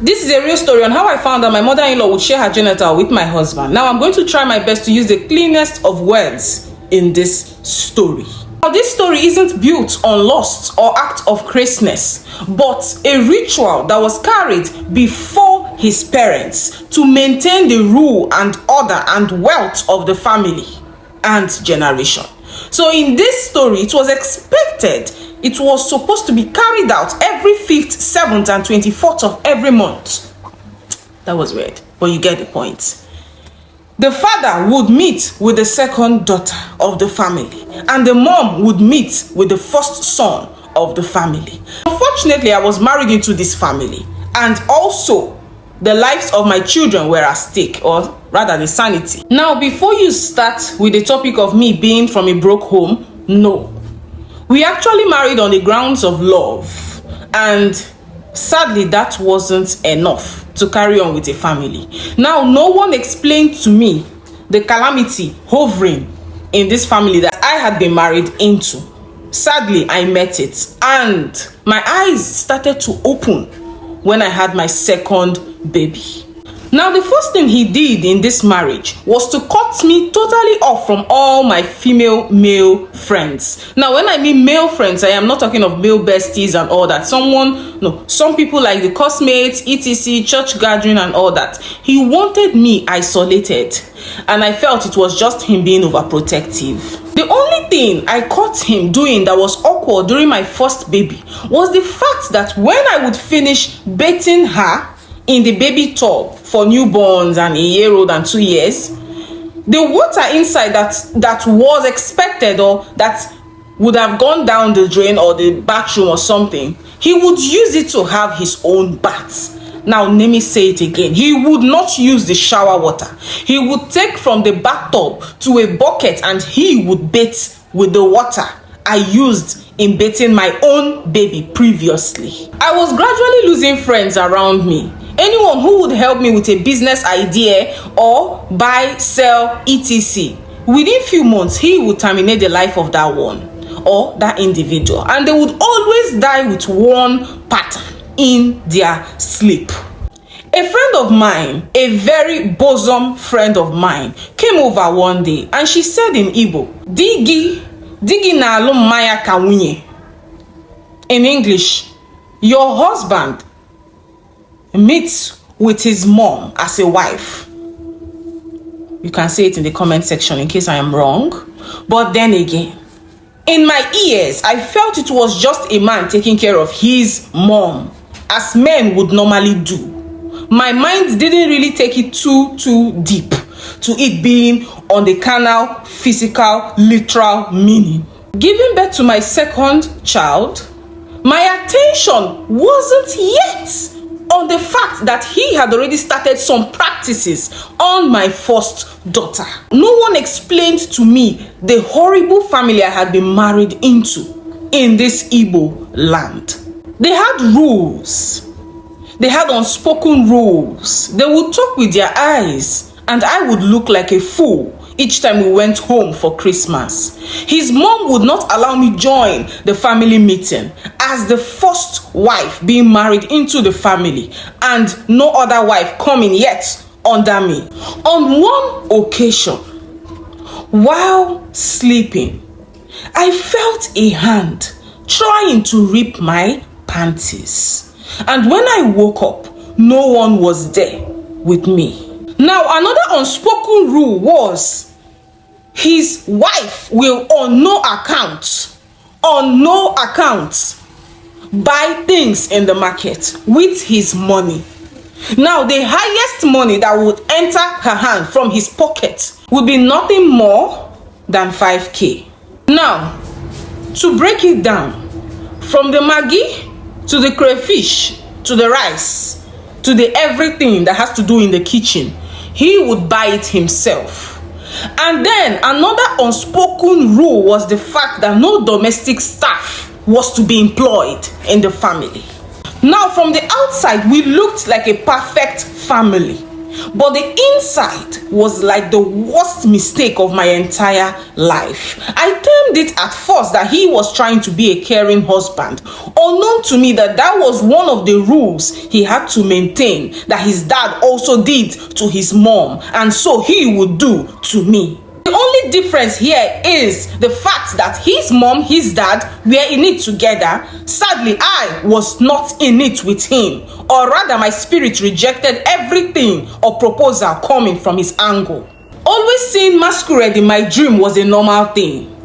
This is a real story on how I found out my mother-in-law would share her genital with my husband. Now I'm going to try my best to use the cleanest of words in this story. Now this story isn't built on lust or act of craziness, but a ritual that was carried before his parents to maintain the rule and order and wealth of the family and generation. So in this story, it was expected, it was supposed to be carried out every 5th, 7th, and 24th of every month. That was weird, but you get the point. The father would meet with the second daughter of the family, and the mom would meet with the first son of the family. Unfortunately, I was married into this family, and also the lives of my children were at stake, or rather the sanity. Now, before you start with the topic of me being from a broke home, no. We actually married on the grounds of love, and sadly that wasn't enough to carry on with a family. Now, no one explained to me the calamity hovering in this family that I had been married into. Sadly, I met it, and my eyes started to open when I had my second baby. Now, the first thing he did in this marriage was to cut me totally off from all my female male friends. Now, when I mean male friends, I am not talking of male besties and all that. Some people like the cosmates, etc., church gathering and all that. He wanted me isolated, and I felt it was just him being overprotective. The only thing I caught him doing that was awkward during my first baby was the fact that when I would finish bathing her in the baby tub for newborns and a year old and 2 years, the water inside that was expected or that would have gone down the drain or the bathroom or something, he would use it to have his own bath. Now, let me say it again. He would not use the shower water. He would take from the bathtub to a bucket and he would bathe with the water I used in bathing my own baby previously. I was gradually losing friends around me. Anyone who would help me with a business idea or buy, sell, etc. Within few months, he would terminate the life of that one or that individual, and they would always die with one pattern in their sleep. A friend of mine, a very bosom friend of mine, came over one day and she said in Igbo, Digi na alum maya kawunye. In English, your husband meets with his mom as a wife. You can say it in the comment section in case I am wrong. But then again, in my ears, I felt it was just a man taking care of his mom, as men would normally do. My mind didn't really take it too deep to it being on the carnal, physical, literal meaning. Giving birth to my second child, my attention wasn't yet on the fact that he had already started some practices on my first daughter. No one explained to me the horrible family I had been married into in this Igbo land. They had rules. They had unspoken rules. They would talk with their eyes, and I would look like a fool each time we went home for Christmas. His mom would not allow me join the family meeting as the first wife being married into the family and no other wife coming yet under me. On one occasion, while sleeping, I felt a hand trying to rip my panties. And when I woke up, no one was there with me. Now, another unspoken rule was his wife will on no account buy things in the market with his money. Now, the highest money that would enter her hand from his pocket would be nothing more than 5K. Now, to break it down, from the Maggi to the crayfish to the rice to the everything that has to do in the kitchen, he would buy it himself. And then another unspoken rule was the fact that no domestic staff was to be employed in the family. Now, from the outside, we looked like a perfect family. but the inside was like the worst mistake of my entire life. I termed it at first that he was trying to be a caring husband, unknown to me that that was one of the rules he had to maintain, that his dad also did to his mom, and so he would do to me. The only difference here is the fact that his mom, his dad were in it together. Sadly, I was not in it with him, or rather my spirit rejected everything or proposal coming from his angle. Always seeing masquerade in my dream was a normal thing.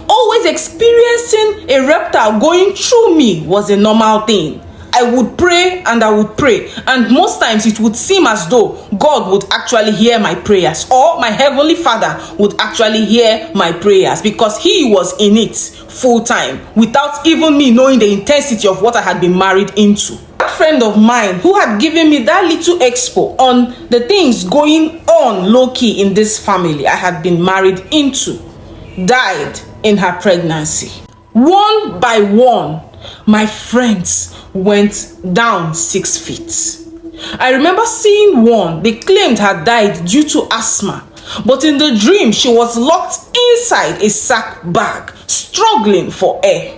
Always experiencing a reptile going through me was a normal thing. I would pray and I would pray, and most times it would seem as though God would actually hear my prayers, or my heavenly Father would actually hear my prayers, because he was in it full time without even me knowing the intensity of what I had been married into. A friend of mine who had given me that little expo on the things going on low-key in this family I had been married into died in her pregnancy. One by one, my friends went down 6 feet. I remember seeing one they claimed had died due to asthma, but in the dream she was locked inside a sack bag, struggling for air.